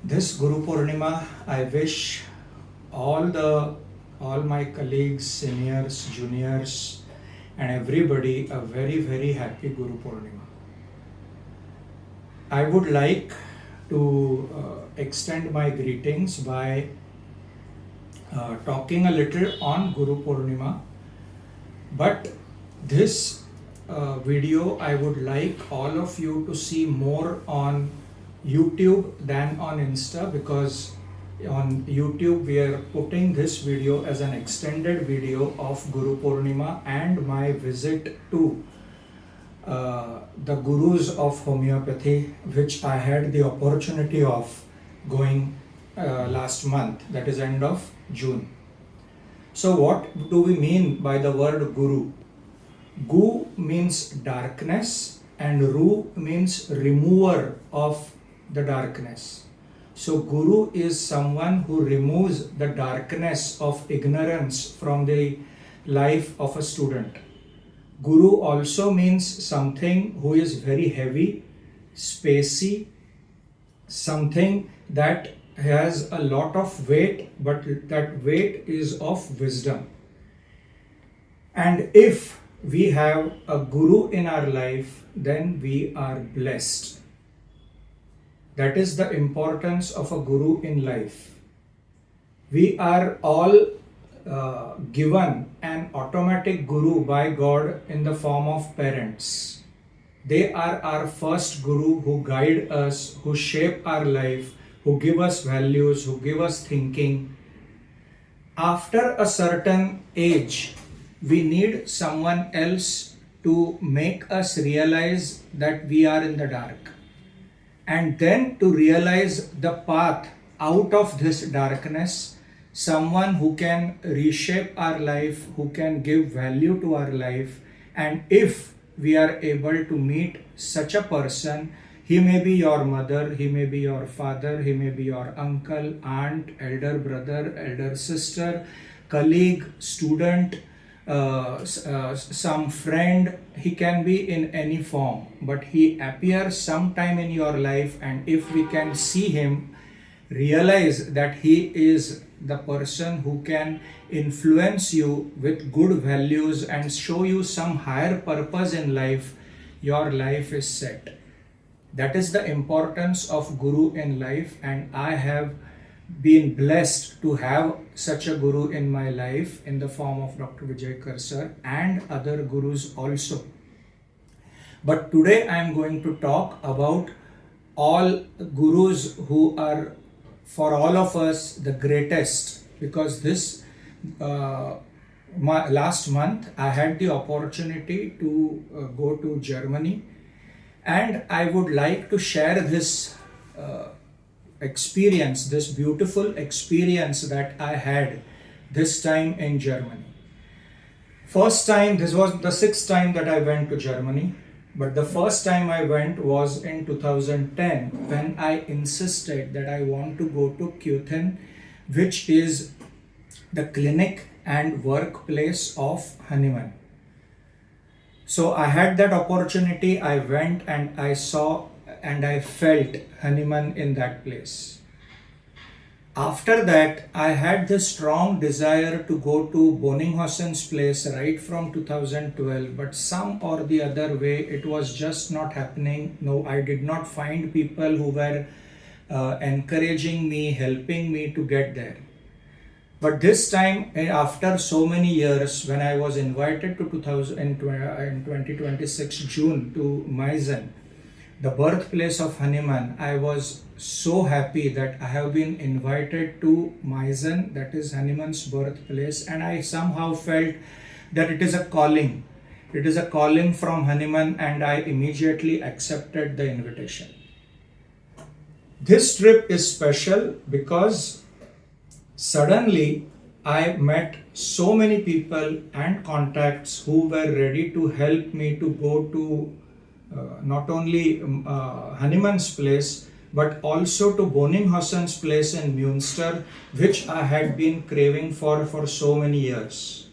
This Guru Pournima, I wish all my colleagues, seniors, juniors, and everybody a very happy Guru Pournima. I would like to extend my greetings by talking a little on Guru Pournima, but this video I would like all of you to see more on YouTube than on Insta, because on YouTube we are putting this video as an extended video of Guru Pournima and my visit to the gurus of homeopathy, which I had the opportunity of going last month, that is end of June. So what do we mean by the word guru? Gu means darkness and Ru means remover of the darkness. So Guru is someone who removes the darkness of ignorance from the life of a student. Guru also means something who is very heavy, spacey, something that has a lot of weight, but that weight is of wisdom. And if we have a guru in our life, then we are blessed. That is the importance of a guru in life. We are all given an automatic guru by God in the form of parents. They are our first guru who guide us, who shape our life, who give us values, who give us thinking. After a certain age, we need someone else to make us realize that we are in the dark, and then to realize the path out of this darkness, someone who can reshape our life, who can give value to our life. And if we are able to meet such a person, he may be your mother, he may be your father, he may be your uncle, aunt, elder brother, elder sister, colleague, student, some friend. He can be in any form, but he appears sometime in your life, and if we can see him, realize that he is the person who can influence you with good values and show you some higher purpose in life, your life is set. That is the importance of guru in life, and I have been blessed to have such a guru in my life in the form of Dr. Vijay Karsar and other gurus also. But today I am going to talk about all gurus who are for all of us the greatest, because this last month I had the opportunity to go to Germany, and I would like to share this experience, this beautiful experience that I had this time in Germany. First time, this was the sixth time that I went to Germany, but the first time I went was in 2010 when I insisted that I want to go to Kyothen, which is the clinic and workplace of Hanuman. So I had that opportunity, I went and I saw and I felt Hanuman in that place. After that, I had this strong desire to go to Bonninghausen's place right from 2012, but some or the other way it was just not happening. No, I did not find people who were encouraging me, helping me to get there. But this time, after so many years, when I was invited to 2026 June to Meissen, the birthplace of Hanuman, I was so happy that I have been invited to Meissen, that is Hanuman's birthplace, and I somehow felt that it is a calling. It is a calling from Hanuman, and I immediately accepted the invitation. This trip is special because suddenly I met so many people and contacts who were ready to help me to go to not only Hanuman's place, but also to Bonninghausen's place in Münster, which I had been craving for so many years.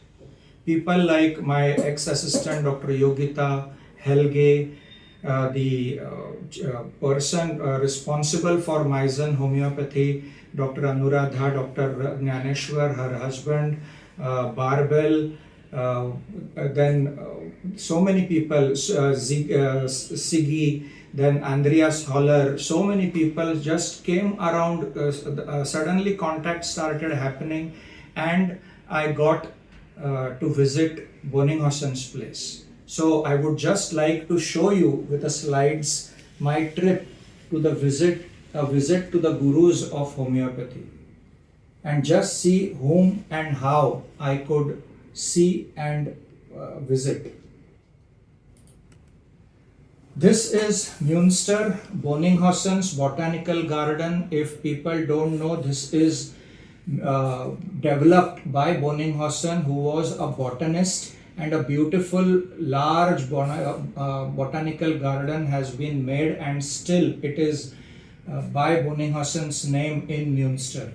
People like my ex-assistant Dr. Yogita, Helge, the person responsible for Maizen Homeopathy, Dr. Anuradha, Dr. Jnaneshwar, her husband, Barbel, then so many people, Siggy, then Andreas Holler, so many people just came around. Suddenly, contact started happening, and I got to visit Bonninghausen's place. So I would just like to show you with the slides my trip to the visit to the gurus of homeopathy, and just see whom and how I could see and visit. This is Münster Bonninghausen's Botanical Garden. If people don't know, this is developed by Bonninghausen, who was a botanist, and a beautiful large botanical garden has been made, and still it is by Bonninghausen's name in Münster.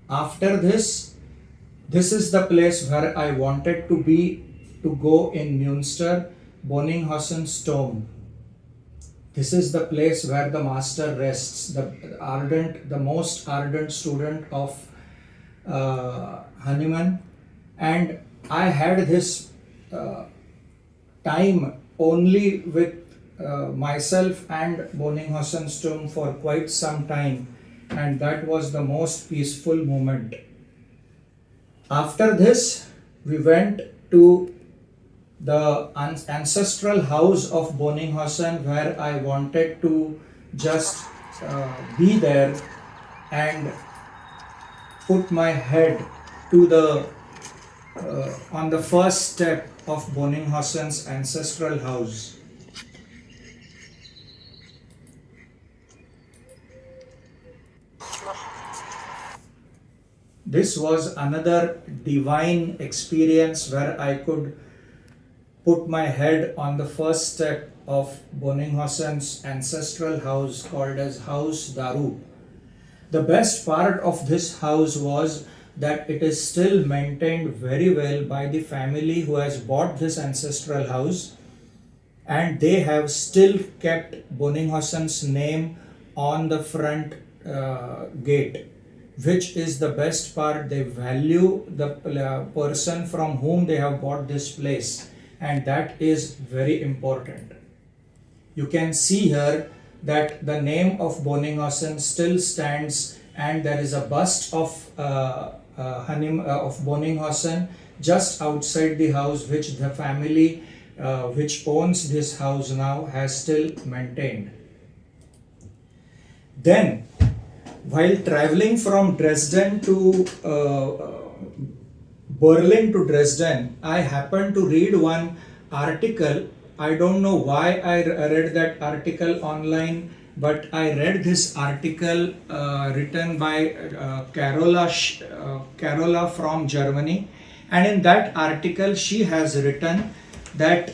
After this is the place where I wanted to go in Münster, Bonninghausen's tomb. This is the place where the master rests, the most ardent student of Hanuman. And I had this time only with myself and Bonninghausen's tomb for quite some time, and that was the most peaceful moment. After this, we went to the ancestral house of Bonninghausen, where I wanted to just be there and put my head to the on the first step of Bonninghausen's ancestral house. This was another divine experience where I could put my head on the first step of Bonninghausen's ancestral house called as House Daru. The best part of this house was that it is still maintained very well by the family who has bought this ancestral house, and they have still kept Bonninghausen's name on the front gate, which is the best part. They value the person from whom they have bought this place, and that is very important. You can see here that the name of Bonninghausen still stands, and there is a bust of Bonninghausen just outside the house, which the family which owns this house now has still maintained. Then, while traveling from Dresden to Berlin to Dresden, I happened to read one article. I don't know why I read that article online, but I read this article written by Carola from Germany, and in that article she has written that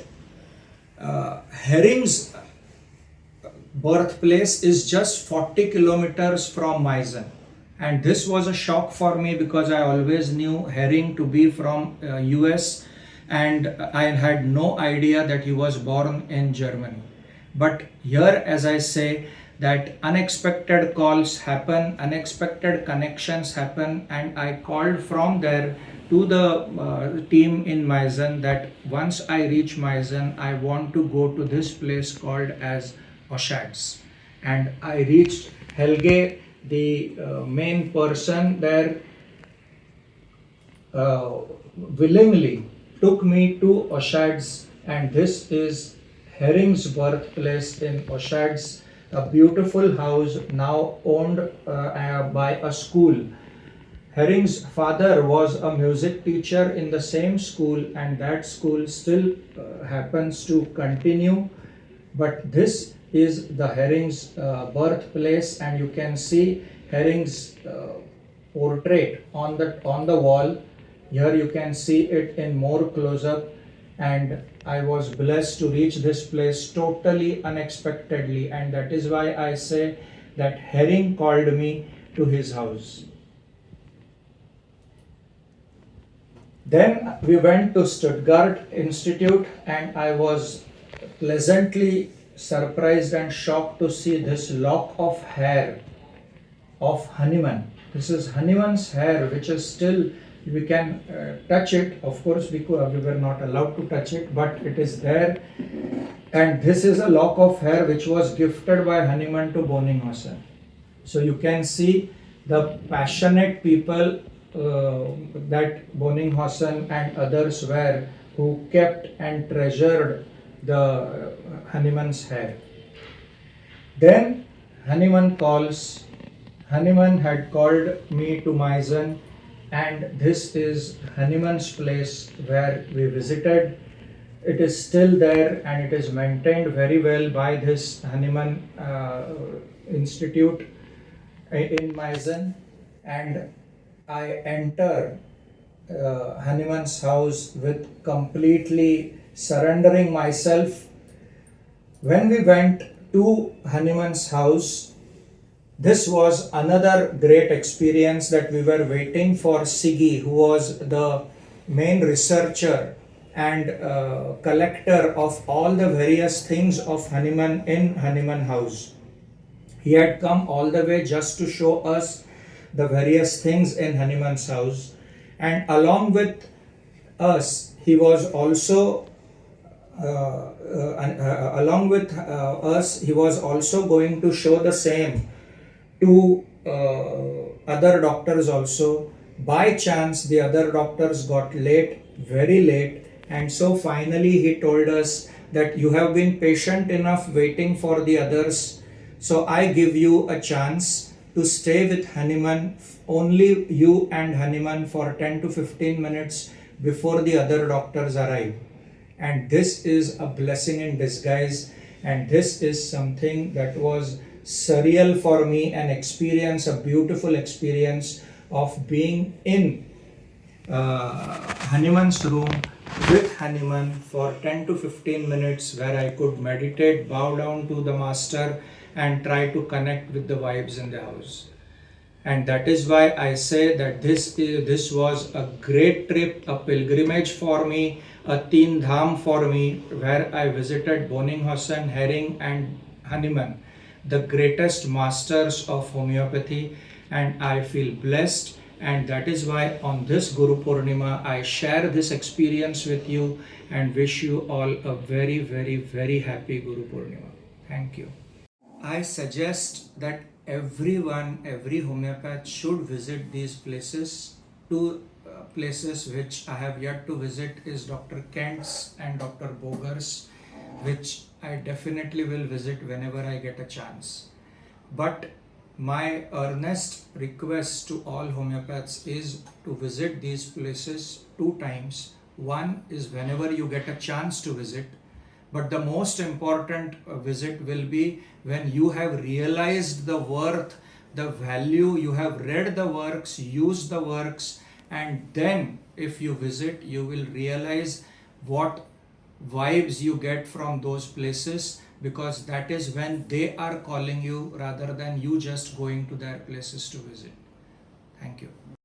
Hering's birthplace is just 40 kilometers from Meissen. And this was a shock for me because I always knew Hering to be from US, and I had no idea that he was born in Germany. But here, as I say, that unexpected calls happen, unexpected connections happen, and I called from there to the team in Meissen that once I reach Meissen, I want to go to this place called as Oschatz. And I reached Helge, the main person there, willingly took me to Oschatz, and this is Hering's birthplace in Oschatz, a beautiful house now owned by a school. Hering's father was a music teacher in the same school, and that school still happens to continue. But this is the Hering's birthplace, and you can see Hering's portrait on the wall. Here you can see it in more close-up, and I was blessed to reach this place totally unexpectedly, and that is why I say that Hering called me to his house. Then we went to Stuttgart Institute, and I was pleasantly surprised and shocked to see this lock of hair of Hanuman. This is Hanuman's hair, which is still, we can touch it. Of course, we were not allowed to touch it, but it is there. And this is a lock of hair which was gifted by Hanuman to Bonninghausen. So you can see the passionate people that Bonninghausen and others were, who kept and treasured the Hanuman's hair. Then Hanuman calls. Hanuman had called me to Maizen, and this is Hanuman's place where we visited. It is still there and it is maintained very well by this Hanuman Institute in Maizen. And I enter Hanuman's house with completely surrendering myself. When we went to Hanuman's house, this was another great experience that we were waiting for Siggy, who was the main researcher and collector of all the various things of Hanuman in Hanuman house. He had come all the way just to show us the various things in Hanuman's house, and along with us, he was also going to show the same to other doctors also. By chance, the other doctors got late, very late, and so finally he told us that you have been patient enough waiting for the others, so I give you a chance to stay with Hanuman, only you and Hanuman, for 10 to 15 minutes before the other doctors arrive. And this is a blessing in disguise, and this is something that was surreal for me, an experience, a beautiful experience of being in Hanuman's room with Hanuman for 10 to 15 minutes, where I could meditate, bow down to the master and try to connect with the vibes in the house. And that is why I say that this was a great trip, a pilgrimage for me, a Teen Dham for me, where I visited Bonninghausen, Herring and Hanuman, the greatest masters of homeopathy, and I feel blessed. And that is why on this Guru Pournima, I share this experience with you and wish you all a very, very, very happy Guru Pournima. Thank you. I suggest that everyone, every homeopath should visit these places. Two places which I have yet to visit is Dr. Kent's and Dr. Boger's, which I definitely will visit whenever I get a chance. But my earnest request to all homeopaths is to visit these places 2 times. One is whenever you get a chance to visit, but the most important visit will be when you have realized the worth, the value, you have read the works, used the works, and then if you visit, you will realize what vibes you get from those places, because that is when they are calling you rather than you just going to their places to visit. Thank you.